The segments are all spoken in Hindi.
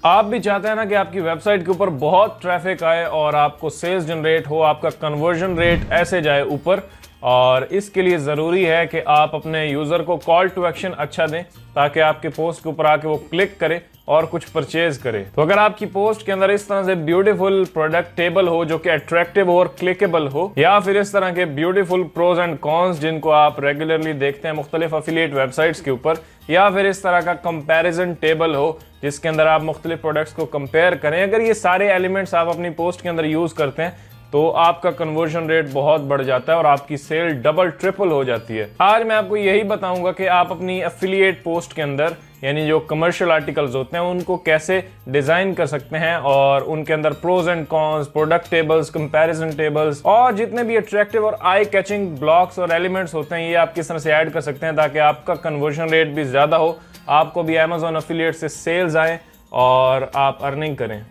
आप भी चाहते हैं ना कि आपकी वेबसाइट के ऊपर बहुत ट्रैफिक आए और आपको सेल्स जनरेट हो, आपका कन्वर्जन रेट ऐसे जाए ऊपर, और इसके लिए ज़रूरी है कि आप अपने यूज़र को कॉल टू एक्शन अच्छा दें ताकि आपके पोस्ट के ऊपर आके वो क्लिक करे और कुछ परचेज करे। तो अगर आपकी पोस्ट के अंदर इस तरह से ब्यूटीफुल प्रोडक्ट टेबल हो जो कि अट्रैक्टिव और क्लिकेबल हो, या फिर इस तरह के ब्यूटीफुल प्रोज एंड कॉन्स जिनको आप रेगुलरली देखते हैं मुख्तलिफ एफिलिएट वेबसाइट्स के ऊपर, या फिर इस तरह का कंपैरिजन टेबल हो जिसके अंदर आप मुख्तलिफ प्रोडक्ट्स को कंपेयर करें, अगर ये सारे एलिमेंट्स आप अपनी पोस्ट के अंदर यूज करते हैं तो आपका कन्वर्जन रेट बहुत बढ़ जाता है और आपकी सेल डबल ट्रिपल हो जाती है। आज मैं आपको यही बताऊंगा कि आप अपनी एफिलिएट पोस्ट के अंदर यानी जो कमर्शियल आर्टिकल्स होते हैं उनको कैसे डिजाइन कर सकते हैं और उनके अंदर pros and cons, product tables, comparison tables और जितने भी अट्रैक्टिव और आई कैचिंग ब्लॉक्स और एलिमेंट्स होते हैं ये आप किस तरह से ऐड कर सकते हैं ताकि आपका कन्वर्जन रेट भी ज्यादा हो, आपको भी Amazon एफिलिएट से सेल्स आए और आप अर्निंग करें।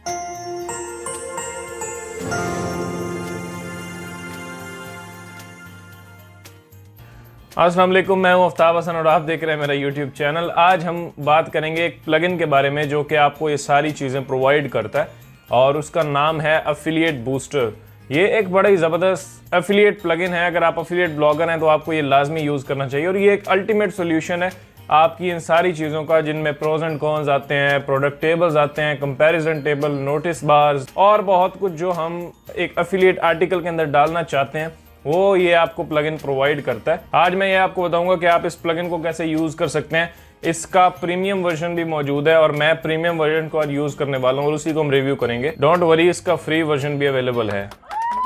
अस्सलाम वालेकुम, मैं हूं आफ्ताब हसन और आप देख रहे हैं मेरा YouTube चैनल। आज हम बात करेंगे एक प्लगइन के बारे में जो कि आपको ये सारी चीज़ें प्रोवाइड करता है और उसका नाम है एफिलिएट बूस्टर। ये एक बड़ा ही ज़बरदस्त एफिलिएट प्लगइन है। अगर आप एफिलिएट ब्लॉगर हैं तो आपको ये लाजमी यूज़ करना चाहिए और ये एक अल्टीमेट सोल्यूशन है आपकी इन सारी चीज़ों का जिनमें प्रोज एंड कॉन्स आते हैं, प्रोडक्ट टेबल्स आते हैं, कंपैरिजन टेबल, नोटिस बार्स और बहुत कुछ जो हम एक एफिलिएट आर्टिकल के अंदर डालना चाहते हैं वो ये आपको प्लगइन प्रोवाइड करता है। आज मैं ये आपको बताऊंगा कि आप इस प्लगइन को कैसे यूज कर सकते हैं। इसका प्रीमियम वर्जन भी मौजूद है और मैं प्रीमियम वर्जन को आज यूज करने वाला हूँ और उसी को हम रिव्यू करेंगे। डोंट वरी, इसका फ्री वर्जन भी अवेलेबल है।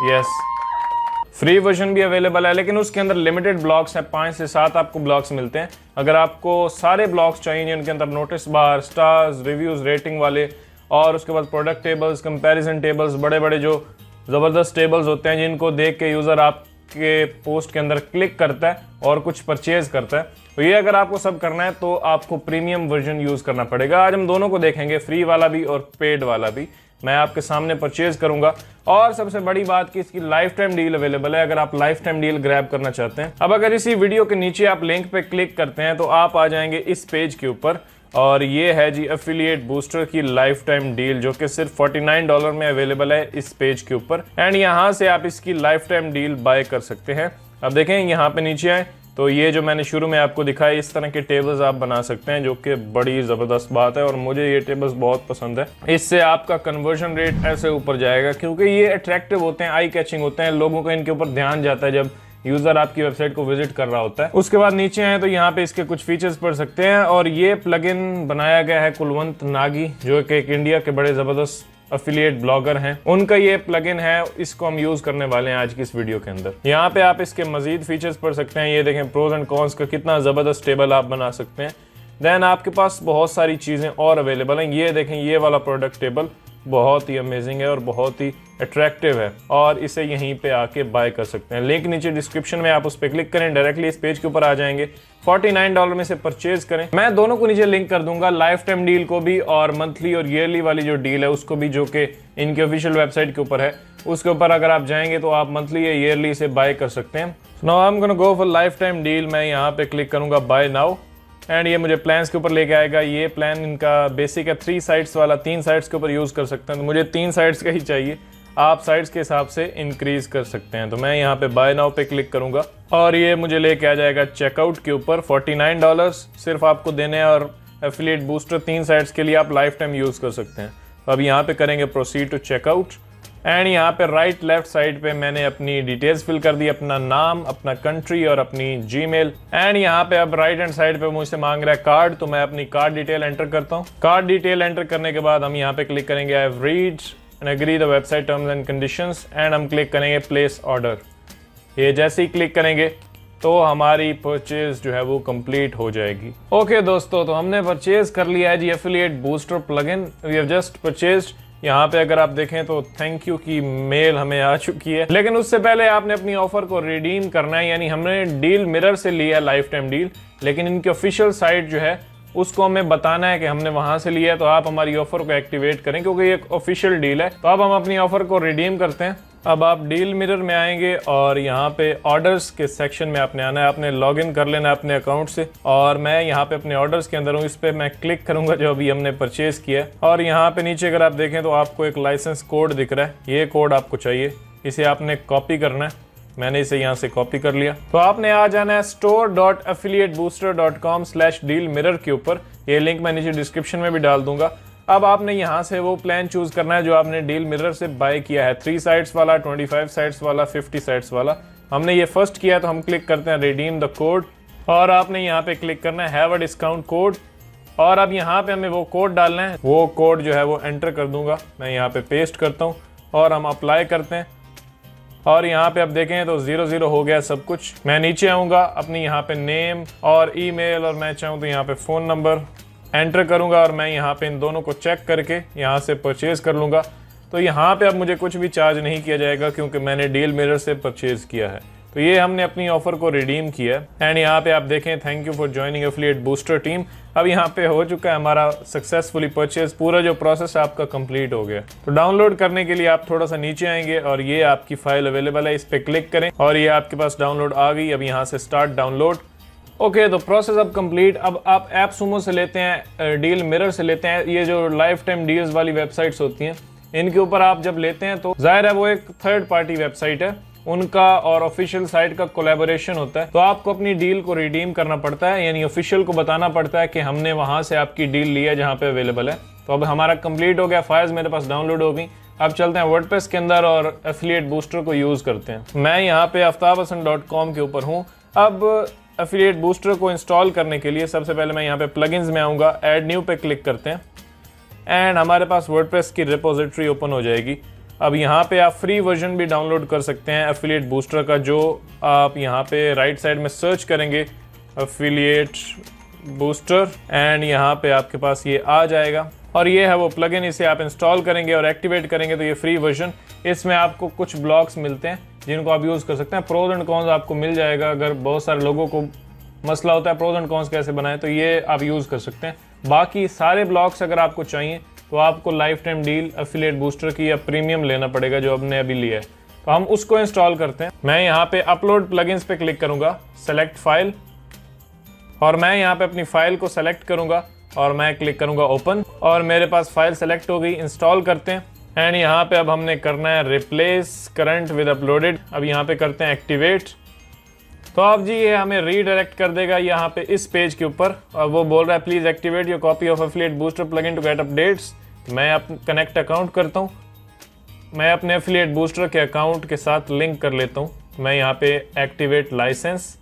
यस, फ्री वर्जन भी अवेलेबल है लेकिन उसके अंदर लिमिटेड ब्लॉक्स हैं, 5 से 7 आपको ब्लॉक्स मिलते हैं। अगर आपको सारे ब्लॉक्स चाहिए उनके अंदर नोटिस बार, स्टार्स, रिव्यूज, रेटिंग वाले और उसके बाद प्रोडक्ट टेबल्स, कंपैरिजन टेबल्स, बड़े बड़े जो ज़बरदस्त टेबल्स होते हैं जिनको देख के यूज़र आपके पोस्ट के अंदर क्लिक करता है और कुछ परचेज करता है, तो ये अगर आपको सब करना है तो आपको प्रीमियम वर्जन यूज़ करना पड़ेगा। आज हम दोनों को देखेंगे, फ्री वाला भी और पेड वाला भी। मैं आपके सामने परचेज करूंगा और सबसे बड़ी बात कि इसकी लाइफ टाइम डील अवेलेबल है अगर आप लाइफ टाइम डील ग्रैब करना चाहते हैं। अब अगर इसी वीडियो के नीचे आप लिंक पे क्लिक करते हैं तो आप आ जाएंगे इस पेज के ऊपर और ये है जी एफिलिएट बूस्टर की लाइफ टाइम डील जो कि सिर्फ $49 में अवेलेबल है इस पेज के ऊपर, एंड यहाँ से आप इसकी लाइफ टाइम डील बाय कर सकते हैं। अब देखें यहाँ पे नीचे आए तो ये जो मैंने शुरू में आपको दिखाया इस तरह के टेबल्स आप बना सकते हैं जो कि बड़ी ज़बरदस्त बात है और मुझे ये टेबल्स बहुत पसंद है। इससे आपका कन्वर्जन रेट ऐसे ऊपर जाएगा क्योंकि ये अट्रैक्टिव होते हैं, आई कैचिंग होते हैं, लोगों का इनके ऊपर ध्यान जाता है जब यूजर आपकी वेबसाइट को विजिट कर रहा होता है। उसके बाद नीचे आए तो यहाँ पे इसके कुछ फीचर्स पढ़ सकते हैं और ये प्लगइन बनाया गया है कुलवंत नागी जो कि एक इंडिया के बड़े ज़बरदस्त एफिलिएट ब्लॉगर हैं, उनका ये प्लगइन है। इसको हम यूज करने वाले हैं आज की इस वीडियो के अंदर। यहाँ पे आप इसके मजीद फीचर्स पढ़ सकते हैं। ये देखें प्रोज एंड कॉन्स का कितना ज़बरदस्त टेबल आप बना सकते हैं। देन आपके पास बहुत सारी चीज़ें और अवेलेबल हैं। ये देखें ये वाला प्रोडक्ट टेबल बहुत ही अमेजिंग है और बहुत ही अट्रैक्टिव है और इसे यहीं पे आके बाय कर सकते हैं। लिंक नीचे डिस्क्रिप्शन में, आप उस पर क्लिक करें, डायरेक्टली इस पेज के ऊपर आ जाएंगे। $49 में से परचेज करें। मैं दोनों को नीचे लिंक कर दूंगा, लाइफ टाइम डील को भी और मंथली और ईयरली वाली जो डील है उसको भी, जो कि इनके ऑफिशियल वेबसाइट के ऊपर है। उसके ऊपर अगर आप जाएंगे तो आप मंथली या ईयरली इसे बाय कर सकते हैं। Now I am gonna go for life time deal. मैं यहाँ पे क्लिक करूंगा बाय नाउ एंड ये मुझे प्लान्स के ऊपर लेके आएगा। ये प्लान इनका बेसिक है 3 साइट्स वाला, 3 साइट्स के ऊपर यूज़ कर सकते हैं। तो मुझे 3 साइट्स का ही चाहिए, आप साइट्स के हिसाब से इंक्रीज कर सकते हैं। तो मैं यहाँ पे बाय नाउ पे क्लिक करूंगा और ये मुझे लेके आ जाएगा चेकआउट के ऊपर। $49 सिर्फ आपको देने हैं और एफिलिएट बूस्टर 3 साइट्स के लिए आप लाइफ टाइम यूज़ कर सकते हैं। तो अब यहाँ पे करेंगे प्रोसीड टू चेकआउट एंड यहाँ पे राइट लेफ्ट साइड पे मैंने अपनी डिटेल्स फिल कर दी, अपना नाम, अपना कंट्री और अपनी जीमेल। एंड यहाँ पे अब राइट हैंड साइड पे मुझसे मांग रहा है कार्ड, तो मैं अपनी कार्ड डिटेल एंटर करता हूँ। कार्ड डिटेल एंटर करने के बाद हम यहाँ पे क्लिक करेंगे I have read and agree the website terms and conditions and हम क्लिक करेंगे प्लेस ऑर्डर। ये जैसे ही क्लिक करेंगे तो हमारी परचेज जो है वो कंप्लीट हो जाएगी। ओके दोस्तों, तो हमने परचेज कर लिया है जी affiliate booster plugin. We have just purchased. यहाँ पे अगर आप देखें तो थैंक यू की मेल हमें आ चुकी है, लेकिन उससे पहले आपने अपनी ऑफर को रिडीम करना है। यानी हमने डील मिरर से लिया लाइफ टाइम डील, लेकिन इनकी ऑफिशियल साइट जो है उसको हमें बताना है कि हमने वहां से लिया है। तो आप हमारी ऑफर को एक्टिवेट करें क्योंकि ये एक ऑफिशियल डील है। तो अब हम अपनी ऑफर को रिडीम करते हैं अब आप डील मिरर में आएंगे और यहाँ पे ऑर्डर्स के सेक्शन में आपने आना है, आपने लॉगिन कर लेना है अपने अकाउंट से। और मैं यहाँ पे अपने ऑर्डर्स के अंदर हूँ, इस पे मैं क्लिक करूंगा जो अभी हमने परचेज किया है। और यहाँ पे नीचे अगर आप देखें तो आपको एक लाइसेंस कोड दिख रहा है, ये कोड आपको चाहिए, इसे आपने कॉपी करना है। मैंने इसे यहाँ से कॉपी कर लिया। तो आपने आ जाना है store.affiliatebooster.com/dealmirror के ऊपर, ये लिंक मैं नीचे डिस्क्रिप्शन में भी डाल दूंगा। अब आपने यहाँ से वो प्लान चूज करना है जो आपने डील मिरर से बाय किया है, 3 साइट्स वाला, 25 साइट्स वाला, 50 साइट्स वाला। हमने ये फर्स्ट किया तो हम क्लिक करते हैं रिडीम द कोड, और आपने यहाँ पे क्लिक करना है हैव अ डिस्काउंट कोड। और अब यहाँ पे हमें वो कोड डालना है, वो कोड जो है वो एंटर कर दूंगा, मैं यहाँ पे पेस्ट करता हूँ और हम अप्लाई करते हैं। और यहाँ पे आप देखें तो 00 हो गया सब कुछ। मैं नीचे आऊँगा, अपनी यहाँ पे नेम और ईमेल और मैं चाहूँ तो यहाँ पे फ़ोन नंबर एंटर करूँगा और मैं यहाँ पे इन दोनों को चेक करके यहाँ से परचेज़ कर लूँगा। तो यहाँ पे अब मुझे कुछ भी चार्ज नहीं किया जाएगा क्योंकि मैंने डील मिरर से परचेज़ किया है। तो ये हमने अपनी ऑफर को रिडीम किया है। एंड यहाँ पे आप देखें thank you for joining affiliate booster team. अब यहाँ पे हो चुका है हमारा सक्सेसफुली परचेज, पूरा जो प्रोसेस आपका कंप्लीट हो गया। तो डाउनलोड करने के लिए आप थोड़ा सा नीचे आएंगे और ये आपकी फाइल अवेलेबल है, इस पे क्लिक करें और ये आपके पास डाउनलोड आ गई। अब यहाँ से स्टार्ट डाउनलोड। ओके, तो प्रोसेस अब कंप्लीट। अब आप एप्सुमो से लेते हैं, डील मिरर से लेते हैं, ये जो लाइफ टाइम डील्स वाली वेबसाइट्स होती हैं इनके ऊपर आप जब लेते हैं तो जाहिर है वो एक थर्ड पार्टी वेबसाइट है, उनका और ऑफिशियल साइट का कोलैबोरेशन होता है। तो आपको अपनी डील को रिडीम करना पड़ता है, यानी ऑफिशियल को बताना पड़ता है कि हमने वहां से आपकी डील ली है जहां पे अवेलेबल है। तो अब हमारा कंप्लीट हो गया, फाइल्स मेरे पास डाउनलोड हो गई। अब चलते हैं वर्डप्रेस के अंदर और एफिलिएट बूस्टर को यूज करते हैं। मैं यहाँ पे aftabhassan.com के ऊपर हूँ। अब एफिलिएट बूस्टर को इंस्टॉल करने के लिए सबसे पहले मैं यहाँ पे प्लगइन्स में आऊँगा, ऐड न्यू पे क्लिक करते हैं एंड हमारे पास वर्डप्रेस की रिपोजिटरी ओपन हो जाएगी। अब यहाँ पे आप फ्री वर्जन भी डाउनलोड कर सकते हैं एफिलिएट बूस्टर का, जो आप यहाँ पे राइट साइड में सर्च करेंगे एफिलिएट बूस्टर एंड यहाँ पे आपके पास ये आ जाएगा। और ये है वो प्लगइन, इसे आप इंस्टॉल करेंगे और एक्टिवेट करेंगे तो ये फ्री वर्जन, इसमें आपको कुछ ब्लॉक्स मिलते हैं जिनको आप यूज़ कर सकते हैं। प्रोज एंड कॉन्स आपको मिल जाएगा, अगर बहुत सारे लोगों को मसला होता है प्रोज एंड कॉन्स कैसे बनाएं तो ये आप यूज़ कर सकते हैं। बाकी सारे ब्लॉक्स अगर आपको चाहिए तो आपको life time deal affiliate booster की या प्रीमियम लेना पड़ेगा जो हमने अभी लिया है। तो हम उसको इंस्टॉल करते हैं। मैं यहाँ पे अपलोड प्लगइन्स पे क्लिक करूंगा, सेलेक्ट फाइल, और मैं यहाँ पे अपनी फाइल को सेलेक्ट करूंगा और मैं क्लिक करूंगा ओपन, और मेरे पास फाइल सेलेक्ट हो गई। इंस्टॉल करते हैं एंड यहाँ पे अब हमने करना है रिप्लेस करंट विद अपलोडेड। अब यहाँ पे करते हैं एक्टिवेट। तो अब जी ये हमें रीडायरेक्ट कर देगा यहाँ पे इस पेज के ऊपर, और वो बोल रहा है please activate your copy of affiliate booster plugin to get updates. मैं अब कनेक्ट अकाउंट करता हूँ, मैं अपने एफिलिएट बूस्टर के अकाउंट के साथ लिंक कर लेता हूँ। मैं यहाँ पे एक्टिवेट लाइसेंस,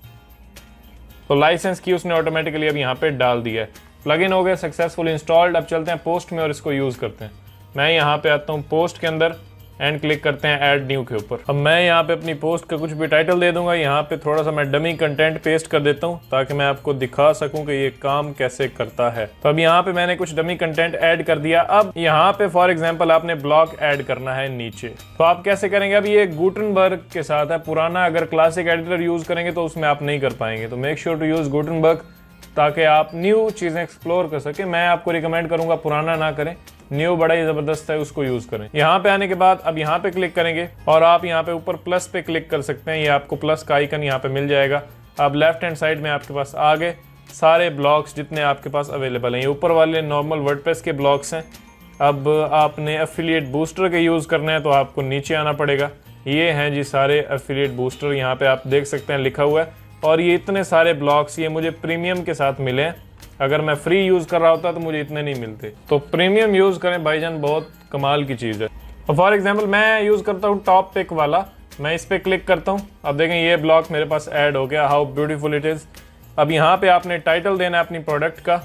तो लाइसेंस की उसने ऑटोमेटिकली अब यहाँ पे डाल दिया है। प्लगइन हो गया सक्सेसफुल इंस्टॉल्ड। अब चलते हैं पोस्ट में और इसको यूज़ करते हैं। मैं यहाँ पे आता हूँ पोस्ट के अंदर एंड क्लिक करते हैं ऐड न्यू के ऊपर। अब मैं यहाँ पे अपनी पोस्ट का कुछ भी टाइटल दे दूंगा। यहाँ पे थोड़ा सा मैं डमी कंटेंट पेस्ट कर देता हूँ ताकि मैं आपको दिखा सकूं कि ये काम कैसे करता है। तो अब यहाँ पे मैंने कुछ डमी कंटेंट ऐड कर दिया। अब यहाँ पे फॉर एग्जांपल आपने ब्लॉग ऐड करना है नीचे, तो आप कैसे करेंगे? अब ये गुटनबर्ग के साथ है, पुराना अगर क्लासिक एडिटर यूज करेंगे तो उसमें आप नहीं कर पाएंगे। तो make sure to use Gutenberg ताकि आप न्यू चीजें एक्सप्लोर कर सके। मैं आपको रिकमेंड करूंगा पुराना ना करें, न्यू बड़ा ही जबरदस्त है, उसको यूज करें। यहाँ पे आने के बाद अब यहाँ पे क्लिक करेंगे और आप यहाँ पे ऊपर प्लस पे क्लिक कर सकते हैं, ये आपको प्लस का आइकन यहाँ पे मिल जाएगा। अब लेफ्ट हैंड साइड में आपके पास आ गए सारे ब्लॉक्स जितने आपके पास अवेलेबल हैं। ये ऊपर वाले नॉर्मल वर्डप्रेस के ब्लॉक्स हैं। अब आपने एफिलिएट बूस्टर के यूज करना है तो आपको नीचे आना पड़ेगा। ये हैं जी सारे एफिलिएट बूस्टर, यहाँ पे आप देख सकते हैं लिखा हुआ है। और ये इतने सारे ब्लॉक्स ये मुझे प्रीमियम के साथ मिले हैं। अगर मैं फ्री यूज कर रहा होता तो मुझे इतने नहीं मिलते। तो प्रीमियम यूज करें भाईजान, बहुत कमाल की चीज है। और फॉर एग्जांपल मैं यूज करता हूँ टॉप पिक वाला, मैं इस पे क्लिक करता हूँ। अब देखें ये ब्लॉक मेरे पास ऐड हो गया, हाउ ब्यूटीफुल इट इज। अब यहाँ पे आपने टाइटल देना है अपनी प्रोडक्ट का,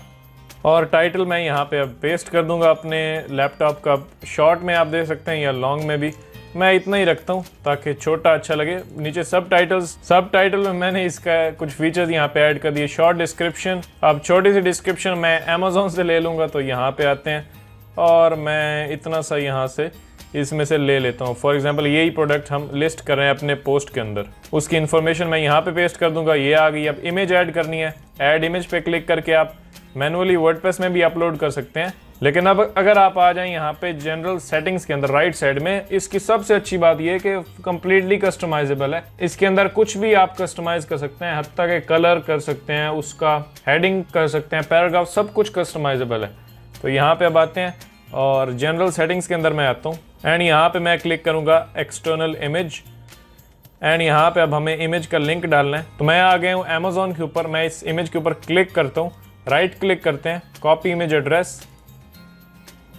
और टाइटल मैं यहाँ पे अब पेस्ट कर दूंगा अपने लैपटॉप का। शॉर्ट में आप दे सकते हैं या लॉन्ग में भी, मैं इतना ही रखता हूँ ताकि छोटा अच्छा लगे। नीचे सब टाइटल में मैंने इसका कुछ फीचर्स यहाँ पे ऐड कर दिए। शॉर्ट डिस्क्रिप्शन, अब छोटी सी डिस्क्रिप्शन मैं अमेज़ॉन से ले लूँगा, तो यहाँ पे आते हैं और मैं इतना सा यहाँ से इसमें से ले लेता हूँ। फॉर एग्जांपल यही प्रोडक्ट हम लिस्ट कर रहे हैं अपने पोस्ट के अंदर, उसकी इन्फॉर्मेशन मैं यहाँ पे पेस्ट कर दूंगा। ये आ गई। अब इमेज ऐड करनी है, ऐड इमेज पे क्लिक करके आप मैनुअली वर्डप्रेस में भी अपलोड कर सकते हैं। लेकिन अब अगर आप आ जाएं यहाँ पे जनरल सेटिंग्स के अंदर राइट साइड में, इसकी सबसे अच्छी बात यह है कि कंप्लीटली कस्टमाइजेबल है। इसके अंदर कुछ भी आप कस्टमाइज कर सकते हैं, हत्ता के कलर कर सकते हैं, उसका हेडिंग कर सकते हैं, पैराग्राफ, सब कुछ कस्टमाइजेबल है। तो यहाँ पे अब आते हैं और जनरल सेटिंग्स के अंदर मैं आता हूँ एंड यहाँ पे मैं क्लिक करूँगा एक्सटर्नल इमेज एंड यहाँ पे अब हमें इमेज का लिंक डालना है। तो मैं आ गया हूँ अमेज़ॉन के ऊपर, मैं इस इमेज के ऊपर क्लिक करता हूँ, राइट क्लिक करते हैं, कॉपी इमेज एड्रेस।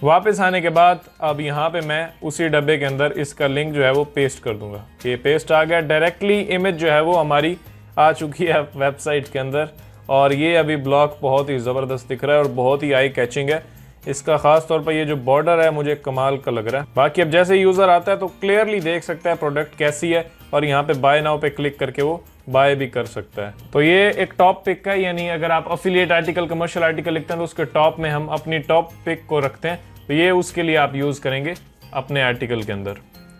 वापस आने के बाद अब यहाँ पे मैं उसी डब्बे के अंदर इसका लिंक जो है वो पेस्ट कर दूंगा। ये पेस्ट आ गया, डायरेक्टली इमेज जो है वो हमारी आ चुकी है वेबसाइट के अंदर। और ये अभी ब्लॉग बहुत ही ज़बरदस्त दिख रहा है और बहुत ही आई कैचिंग है। इसका खास तौर पर ये जो बॉर्डर है मुझे कमाल का लग रहा है। बाकी अब जैसे यूज़र आता है तो क्लियरली देख सकता है प्रोडक्ट कैसी है और यहाँ पे बाय नाउ पे क्लिक करके वो बाय भी कर सकता है। तो ये एक टॉप पिक है, यानी अगर आप अफिलिएट आर्टिकल, कमर्शियल आर्टिकल लिखते हैं तो उसके टॉप में हम अपनी टॉप पिक को रखते हैं। तो ये उसके लिए आप यूज़ करेंगे अपने आर्टिकल के अंदर।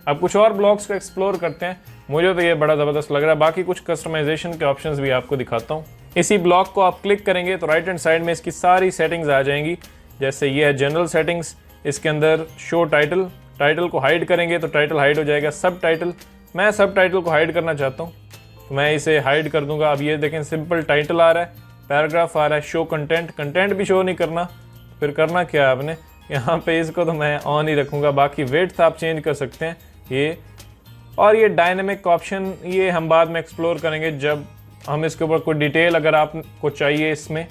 अब कुछ और ब्लॉग्स को एक्सप्लोर करते हैं। मुझे तो ये बड़ा ज़बरदस्त लग रहा है। बाकी कुछ कस्टमाइजेशन के ऑप्शंस भी आपको दिखाता हूँ। इसी ब्लॉग को आप क्लिक करेंगे तो राइट हैंड साइड में इसकी सारी सेटिंग्स आ जाएंगी। जैसे ये है जनरल सेटिंग्स, इसके अंदर शो टाइटल, टाइटल को हाइड करेंगे तो टाइटल हाइड हो जाएगा। सब टाइटल, मैं सब टाइटल को हाइड करना चाहता हूँ तो मैं इसे हाइड कर दूंगा। अब ये देखें सिंपल टाइटल आ रहा है, पैराग्राफ आ रहा है, शो कंटेंट, कंटेंट भी शो नहीं करना। फिर करना क्या है आपने, यहाँ पे इसको तो मैं ऑन ही रखूँगा। बाकी विड्थ आप चेंज कर सकते हैं ये, और ये डायनेमिक ऑप्शन ये हम बाद में एक्सप्लोर करेंगे जब हम इसके ऊपर कोई डिटेल अगर आपको चाहिए इसमें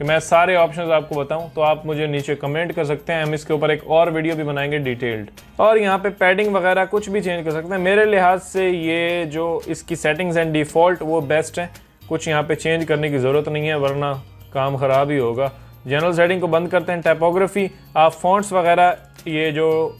कि मैं सारे ऑप्शंस आपको बताऊं तो आप मुझे नीचे कमेंट कर सकते हैं। हम इसके ऊपर एक और वीडियो भी बनाएंगे डिटेल्ड। और यहाँ पे पैडिंग वगैरह कुछ भी चेंज कर सकते हैं। मेरे लिहाज से ये जो इसकी सेटिंग्स एंड डिफ़ॉल्ट वो बेस्ट है, कुछ यहाँ पे चेंज करने की ज़रूरत नहीं है वरना काम ख़राब ही होगा। जनरल सेटिंग को बंद करते हैं। टाइपोग्राफी, आप फॉन्ट्स वगैरह, ये जो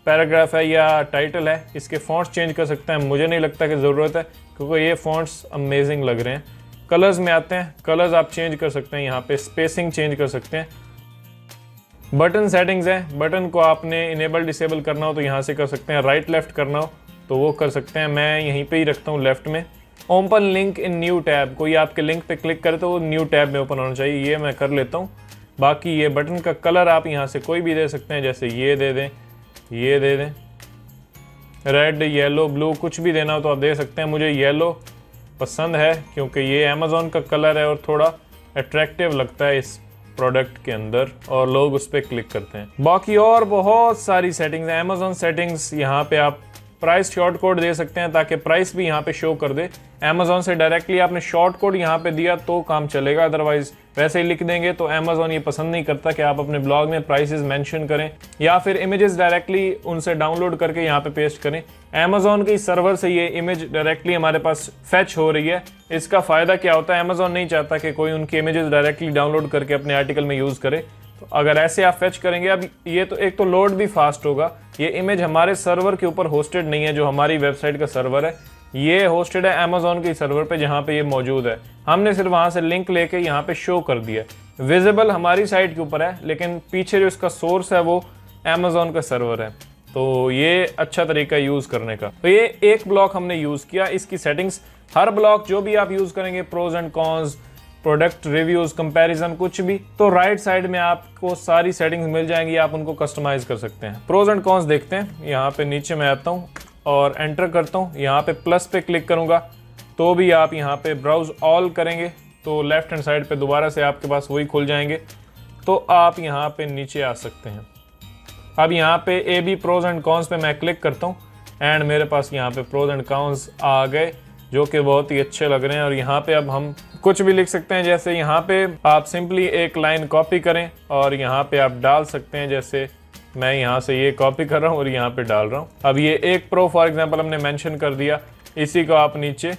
पैराग्राफ है या टाइटल है इसके फॉन्ट्स चेंज कर सकते हैं। मुझे नहीं लगता कि ज़रूरत है क्योंकि ये फॉन्ट्स अमेजिंग लग रहे हैं। कलर्स में आते हैं, कलर्स आप चेंज कर सकते हैं, यहाँ पे स्पेसिंग चेंज कर सकते हैं। बटन सेटिंग्स है, बटन को आपने इनेबल डिसेबल करना हो तो यहाँ से कर सकते हैं, राइट लेफ्ट करना हो तो वो कर सकते हैं। मैं यहीं पे ही रखता हूँ लेफ्ट में। Open link in new tab, कोई आपके लिंक पे क्लिक करे तो वो न्यू टैब में ओपन होना चाहिए, ये मैं कर लेता हूँ। बाकी ये बटन का कलर आप यहाँ से कोई भी दे सकते हैं, जैसे ये दे दें, ये दे दें, रेड, येलो, ब्लू, कुछ भी देना हो तो आप दे सकते हैं। मुझे येलो पसंद है क्योंकि ये अमेज़ॉन का कलर है और थोड़ा अट्रैक्टिव लगता है इस प्रोडक्ट के अंदर और लोग उस पर क्लिक करते हैं। बाकी और बहुत सारी सेटिंग्स हैं अमेज़ॉन सेटिंग्स। यहाँ पे आप प्राइस शॉर्ट कोड दे सकते हैं ताकि प्राइस भी यहाँ पे शो कर दे। अमेज़ॉन से डायरेक्टली आपने शॉर्ट कोड यहाँ पे दिया तो काम चलेगा, अदरवाइज वैसे ही लिख देंगे तो अमेज़ॉन ये पसंद नहीं करता कि आप अपने ब्लॉग में प्राइसेस मेंशन करें या फिर इमेजेस डायरेक्टली उनसे डाउनलोड करके यहाँ पे पेस्ट करें। अमेज़ॉन के सर्वर से ये इमेज डायरेक्टली हमारे पास फेच हो रही है। इसका फ़ायदा क्या होता है, अमेज़ॉन नहीं चाहता कि कोई उनकी इमेजेस डायरेक्टली डाउनलोड करके अपने आर्टिकल में यूज़ करे। तो अगर ऐसे आप फेच करेंगे, अब ये तो एक तो लोड भी फास्ट होगा। ये इमेज हमारे सर्वर के ऊपर होस्टेड नहीं है, जो हमारी वेबसाइट का सर्वर है, ये होस्टेड है अमेज़ॉन के सर्वर पे जहाँ पे ये मौजूद है। हमने सिर्फ वहाँ से लिंक लेके यहाँ पे शो कर दिया। विजिबल हमारी साइट के ऊपर है लेकिन पीछे जो इसका सोर्स है वो अमेज़ॉन का सर्वर है। तो ये अच्छा तरीका है यूज़ करने का। तो ये एक ब्लॉक हमने यूज़ किया। इसकी सेटिंग्स, हर ब्लॉक जो भी आप यूज़ करेंगे, pros and cons, product reviews, comparison, कुछ भी, तो राइट साइड में आपको सारी सेटिंग्स मिल जाएंगी, आप उनको कस्टमाइज कर सकते हैं। प्रोज एंड कॉन्स देखते हैं। यहाँ पे नीचे मैं आता हूँ और एंटर करता हूँ, यहाँ पे प्लस पे क्लिक करूँगा तो भी आप यहाँ पे ब्राउज ऑल करेंगे तो लेफ्ट हैंड साइड पे दोबारा से आपके पास वही खुल जाएंगे, तो आप यहाँ पे नीचे आ सकते हैं। अब यहाँ पे A B pros and cons पे मैं क्लिक करता हूँ एंड मेरे पास यहाँ पे प्रोज एंड कॉन्स आ गए जो कि बहुत ही अच्छे लग रहे हैं। और यहाँ पे अब हम कुछ भी लिख सकते हैं, जैसे यहाँ पे आप सिंपली एक लाइन कॉपी करें और यहाँ पे आप डाल सकते हैं। जैसे मैं यहाँ से ये कॉपी कर रहा हूँ और यहाँ पे डाल रहा हूँ। अब ये एक प्रो फॉर एग्जांपल हमने मेंशन कर दिया, इसी को आप नीचे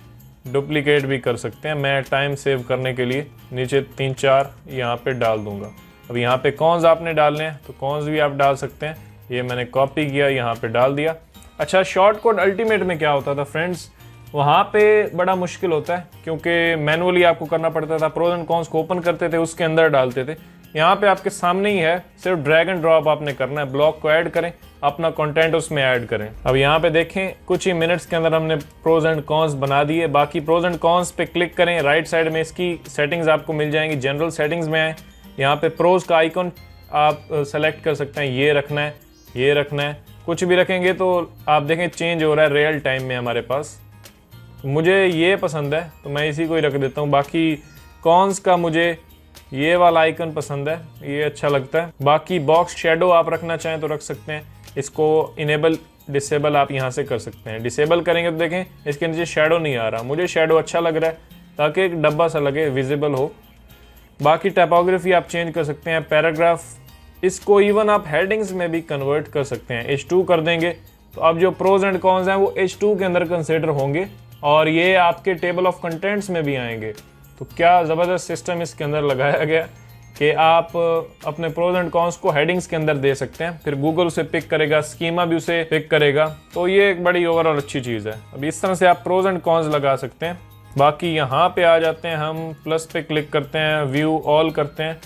डुप्लीकेट भी कर सकते हैं। मैं टाइम सेव करने के लिए नीचे 3-4 यहाँ पे डाल दूंगा। अब यहाँ पे कॉन्स आपने डालने हैं तो कॉन्स भी आप डाल सकते हैं। ये मैंने कॉपी किया, यहाँ पे डाल दिया। अच्छा, शॉर्ट कोड अल्टीमेट में क्या होता था फ्रेंड्स, वहाँ पे बड़ा मुश्किल होता है क्योंकि मैनुअली आपको करना पड़ता था। प्रोज एंड कॉन्स को ओपन करते थे, उसके अंदर डालते थे। यहाँ पे आपके सामने ही है, सिर्फ ड्रैग एंड ड्रॉप आपने करना है। ब्लॉक को ऐड करें, अपना कंटेंट उसमें ऐड करें। अब यहाँ पे देखें कुछ ही मिनट्स के अंदर हमने प्रोज एंड कॉन्स बना दिए। बाकी प्रोज एंड कॉन्स पे क्लिक करें, राइट साइड में इसकी सेटिंग्स आपको मिल जाएंगी। जनरल सेटिंग्स में आए, यहाँ पे प्रोज का आइकॉन आप सेलेक्ट कर सकते हैं, ये रखना है, ये रखना है, कुछ भी रखेंगे तो आप देखें चेंज हो रहा है रियल टाइम में हमारे पास। मुझे ये पसंद है तो मैं इसी को ही रख देता हूँ। बाकी कॉन्स का मुझे ये वाला आइकन पसंद है, ये अच्छा लगता है। बाकी बॉक्स शेडो आप रखना चाहें तो रख सकते हैं, इसको इनेबल डिसेबल आप यहाँ से कर सकते हैं। डिसेबल करेंगे तो देखें इसके नीचे शेडो नहीं आ रहा, मुझे शेडो अच्छा लग रहा है ताकि एक डब्बा सा लगे, विजिबल हो। बाकी टाइपोग्राफी आप चेंज कर सकते हैं, पैराग्राफ, इसको इवन आप हेडिंग्स में भी कन्वर्ट कर सकते हैं। H2 कर देंगे तो अब जो प्रोज एंड कॉन्स हैं वो H2 के अंदर कंसिडर होंगे और ये आपके टेबल ऑफ कंटेंट्स में भी आएंगे। तो क्या ज़बरदस्त सिस्टम इसके अंदर लगाया गया कि आप अपने प्रोज एंड कॉन्स को हेडिंग्स के अंदर दे सकते हैं, फिर गूगल उसे पिक करेगा, स्कीमा भी उसे पिक करेगा। तो ये एक बड़ी ओवरऑल अच्छी चीज़ है। अब इस तरह से आप प्रोज एंड कॉन्स लगा सकते हैं। बाकी यहाँ पे आ जाते हैं, हम प्लस पे क्लिक करते हैं, व्यू ऑल करते हैं,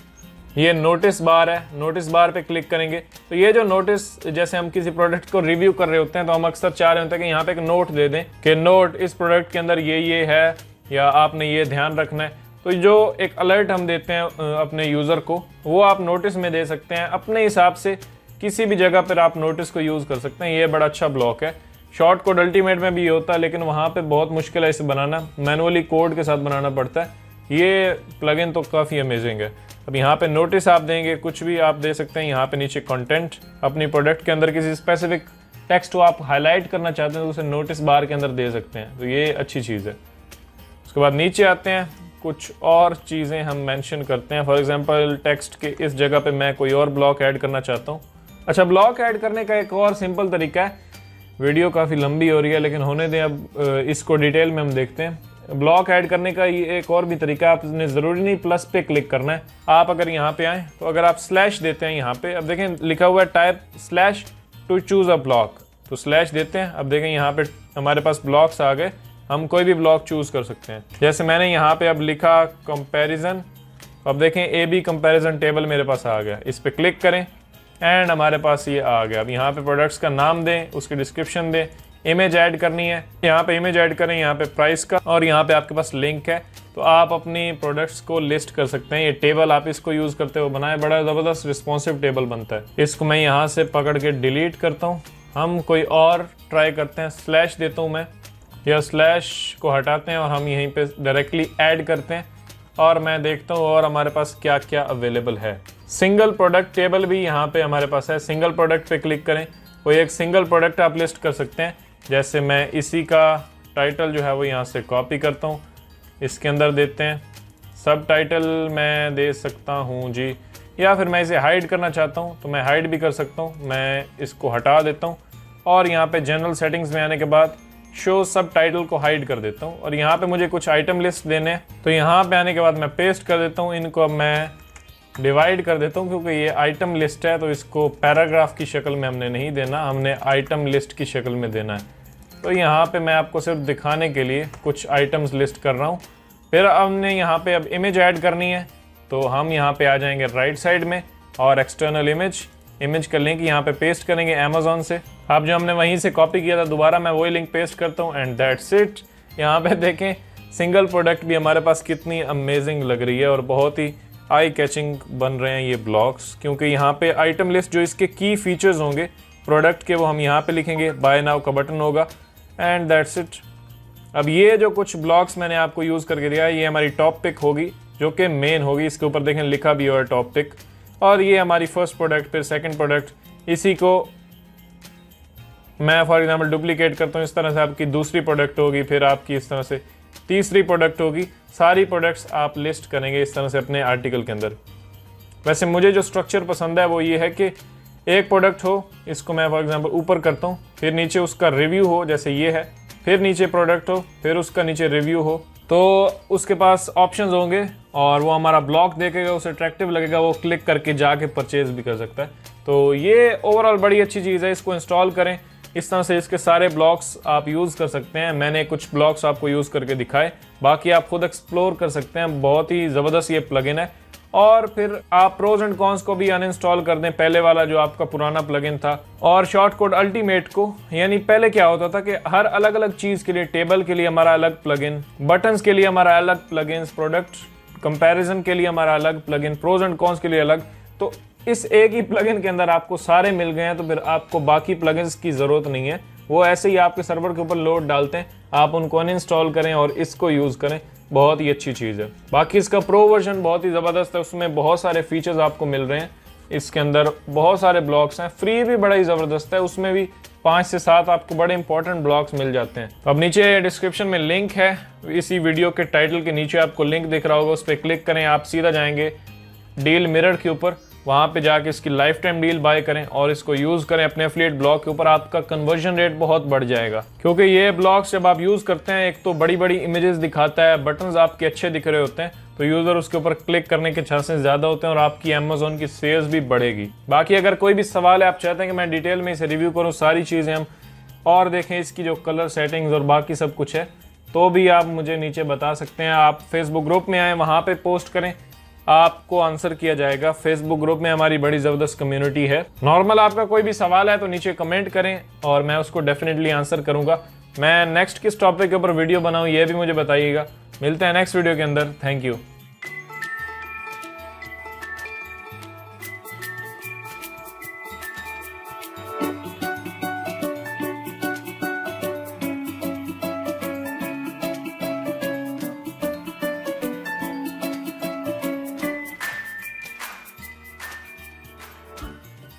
ये नोटिस बार है, नोटिस बार पे क्लिक करेंगे तो ये जो नोटिस, जैसे हम किसी प्रोडक्ट को रिव्यू कर रहे होते हैं तो हम अक्सर चाह रहे होते हैं कि यहाँ पे एक नोट दे दें कि नोट इस प्रोडक्ट के अंदर ये है या आपने ये ध्यान रखना है। तो जो एक अलर्ट हम देते हैं अपने यूज़र को, वो आप नोटिस में दे सकते हैं अपने हिसाब से, किसी भी जगह पर आप नोटिस को यूज़ कर सकते हैं। ये बड़ा अच्छा ब्लॉक है। शॉर्ट कोड अल्टीमेट में भी ये होता है लेकिन वहाँ पे बहुत मुश्किल है इसे बनाना, मैनुअली कोड के साथ बनाना पड़ता है। ये प्लगइन तो काफ़ी अमेजिंग है। अब यहाँ पे नोटिस आप देंगे, कुछ भी आप दे सकते हैं। यहाँ पे नीचे कंटेंट, अपनी प्रोडक्ट के अंदर किसी स्पेसिफिक टेक्स्ट को आप हाईलाइट करना चाहते हैं तो उसे नोटिस बार के अंदर दे सकते हैं, तो ये अच्छी चीज़ है। उसके बाद नीचे आते हैं, कुछ और चीज़ें हम मेंशन करते हैं। फॉर एग्जांपल टेक्स्ट के इस जगह पे मैं कोई और ब्लॉक ऐड करना चाहता हूँ। अच्छा, ब्लॉक ऐड करने का एक और सिंपल तरीका है, वीडियो काफ़ी लंबी हो रही है लेकिन होने दें, अब इसको डिटेल में हम देखते हैं। ब्लॉक ऐड करने का ये एक और भी तरीका, आपने ज़रूरी नहीं प्लस पे क्लिक करना है। आप अगर यहाँ पे आएँ तो अगर आप स्लैश देते हैं यहाँ पे, अब देखें लिखा हुआ है type slash to choose a block, तो स्लैश देते हैं। अब देखें यहाँ पे हमारे पास ब्लॉक्स आ गए, हम कोई भी ब्लॉक चूज़ कर सकते हैं। जैसे मैंने यहाँ पे अब लिखा कंपैरिजन, अब देखें AB कंपैरिजन टेबल मेरे पास आ गया। इस पर क्लिक करें एंड हमारे पास ये आ गया। अब यहाँ पे प्रोडक्ट्स का नाम दें, उसकी डिस्क्रिप्शन दें, इमेज ऐड करनी है, यहाँ पे इमेज ऐड करें, यहाँ पे प्राइस का, और यहाँ पे आपके पास लिंक है तो आप अपनी प्रोडक्ट्स को लिस्ट कर सकते हैं। ये टेबल आप इसको यूज़ करते हो बनाए, बड़ा ज़बरदस्त रिस्पॉन्सिव टेबल बनता है। इसको मैं यहाँ से पकड़ के डिलीट करता हूँ। हम कोई और ट्राई करते हैं, स्लैश देता हूँ मैं, या स्लैश को हटाते हैं और हम यहीं पे डायरेक्टली ऐड करते हैं और मैं देखता हूँ और हमारे पास क्या क्या अवेलेबल है। सिंगल प्रोडक्ट टेबल भी यहाँ पे हमारे पास है। सिंगल प्रोडक्ट पे क्लिक करें, कोई एक सिंगल प्रोडक्ट आप लिस्ट कर सकते हैं। जैसे मैं इसी का टाइटल जो है वो यहाँ से कॉपी करता हूँ, इसके अंदर देते हैं। सब टाइटल मैं दे सकता हूँ जी, या फिर मैं इसे हाइड करना चाहता हूँ तो मैं हाइड भी कर सकता हूँ। मैं इसको हटा देता हूँ और यहाँ पे जनरल सेटिंग्स में आने के बाद शो सब टाइटल को हाइड कर देता हूँ। और यहाँ पे मुझे कुछ आइटम लिस्ट देने हैं तो यहाँ पे आने के बाद मैं पेस्ट कर देता हूँ। इनको अब मैं डिवाइड कर देता हूँ क्योंकि ये आइटम लिस्ट है तो इसको पैराग्राफ की शक्ल में हमने नहीं देना, हमने आइटम लिस्ट की शक्ल में देना है। तो यहाँ पे मैं आपको सिर्फ दिखाने के लिए कुछ आइटम्स लिस्ट कर रहा हूँ। फिर हमने यहाँ पे अब इमेज ऐड करनी है तो हम यहाँ पे आ जाएंगे राइट साइड में और एक्सटर्नल इमेज का लिंक यहाँ पे पेस्ट करेंगे अमेज़ॉन से। अब जो हमने वहीं से कॉपी किया था दोबारा मैं वही लिंक पेस्ट करता हूँ एंड दैट्स इट। यहाँ पे देखें सिंगल प्रोडक्ट भी हमारे पास कितनी अमेजिंग लग रही है और बहुत ही आई कैचिंग बन रहे हैं ये ब्लॉक्स, क्योंकि यहाँ पे आइटम लिस्ट जो इसके की फीचर्स होंगे प्रोडक्ट के वो हम यहाँ पे लिखेंगे, बाय नाउ का बटन होगा एंड दैट्स इट। अब ये जो कुछ ब्लॉक्स मैंने आपको यूज़ करके दिया है ये हमारी टॉप पिक होगी जो कि मेन होगी। इसके ऊपर देखें लिखा भी हुआ है टॉप पिक, और ये हमारी फर्स्ट प्रोडक्ट, फिर सेकंड प्रोडक्ट। इसी को मैं फॉर एग्जांपल डुप्लीकेट करता हूँ, इस तरह से आपकी दूसरी प्रोडक्ट होगी, फिर आपकी इस तरह से तीसरी प्रोडक्ट होगी। सारी प्रोडक्ट्स आप लिस्ट करेंगे इस तरह से अपने आर्टिकल के अंदर। वैसे मुझे जो स्ट्रक्चर पसंद है वो ये है कि एक प्रोडक्ट हो, इसको मैं फॉर एग्जांपल ऊपर करता हूँ, फिर नीचे उसका रिव्यू हो जैसे ये है, फिर नीचे प्रोडक्ट हो, फिर उसका नीचे रिव्यू हो, तो उसके पास ऑप्शंस होंगे और वो हमारा ब्लॉक देखेगा, उसे अट्रैक्टिव लगेगा, वो क्लिक करके जाके परचेज भी कर सकता है। तो ये ओवरऑल बड़ी अच्छी चीज़ है, इसको इंस्टॉल करें। इस तरह से इसके सारे ब्लॉक्स आप यूज़ कर सकते हैं। मैंने कुछ ब्लॉक्स आपको यूज़ करके दिखाए, बाकी आप खुद एक्सप्लोर कर सकते हैं। बहुत ही ज़बरदस्त ये प्लगइन है। और फिर आप प्रोज एंड कॉन्स को भी अनइंस्टॉल कर दें, पहले वाला जो आपका पुराना प्लगइन था। और शॉर्ट कोड अल्टीमेट को, यानी पहले क्या होता था कि हर अलग अलग चीज़ के लिए, टेबल के लिए हमारा अलग प्लगइन, बटन्स के लिए हमारा अलग प्लगइन्स, प्रोडक्ट कंपैरिजन के लिए हमारा अलग प्लगइन, प्रोज एंड कॉन्स के लिए अलग। तो इस एक ही प्लगइन के अंदर आपको सारे मिल गए हैं, तो फिर आपको बाकी प्लगइन्स की ज़रूरत नहीं है। वो ऐसे ही आपके सर्वर के ऊपर लोड डालते हैं, आप उनको अनइंस्टॉल करें और इसको यूज़ करें, बहुत ही अच्छी चीज़ है। बाकी इसका प्रो वर्जन बहुत ही ज़बरदस्त है, उसमें बहुत सारे फीचर्स आपको मिल रहे हैं। इसके अंदर बहुत सारे ब्लॉक्स हैं, फ्री भी बड़ा ही ज़बरदस्त है, उसमें भी 5 से 7 आपको बड़े इंपॉर्टेंट ब्लॉक्स मिल जाते हैं। अब नीचे डिस्क्रिप्शन में लिंक है, इसी वीडियो के टाइटल के नीचे आपको लिंक दिख रहा होगा, उस पर क्लिक करें, आप सीधा जाएंगे डील मिरर के ऊपर, वहाँ पे जाके इसकी लाइफ टाइम डील बाय करें और इसको यूज़ करें अपने एफिलिएट ब्लॉग के ऊपर। आपका कन्वर्जन रेट बहुत बढ़ जाएगा, क्योंकि ये ब्लॉग्स जब आप यूज़ करते हैं, एक तो बड़ी बड़ी इमेजेस दिखाता है, बटन्स आपके अच्छे दिख रहे होते हैं, तो यूज़र उसके ऊपर क्लिक करने के चांसेस ज़्यादा होते हैं और आपकी अमेज़ॉन की सेल्स भी बढ़ेगी। बाकी अगर कोई भी सवाल है, आप चाहते हैं कि मैं डिटेल में इसे रिव्यू करूँ, सारी चीज़ें हम और देखें, इसकी जो कलर सेटिंग्स और बाकी सब कुछ है, तो भी आप मुझे नीचे बता सकते हैं। आप फेसबुक ग्रुप में आएँ, वहाँ पे पोस्ट करें, आपको आंसर किया जाएगा। फेसबुक ग्रुप में हमारी बड़ी ज़बरदस्त कम्युनिटी है। नॉर्मल आपका कोई भी सवाल है तो नीचे कमेंट करें और मैं उसको डेफिनेटली आंसर करूँगा। मैं नेक्स्ट किस टॉपिक के ऊपर वीडियो बनाऊँ ये भी मुझे बताइएगा। मिलते हैं नेक्स्ट वीडियो के अंदर। Thank you.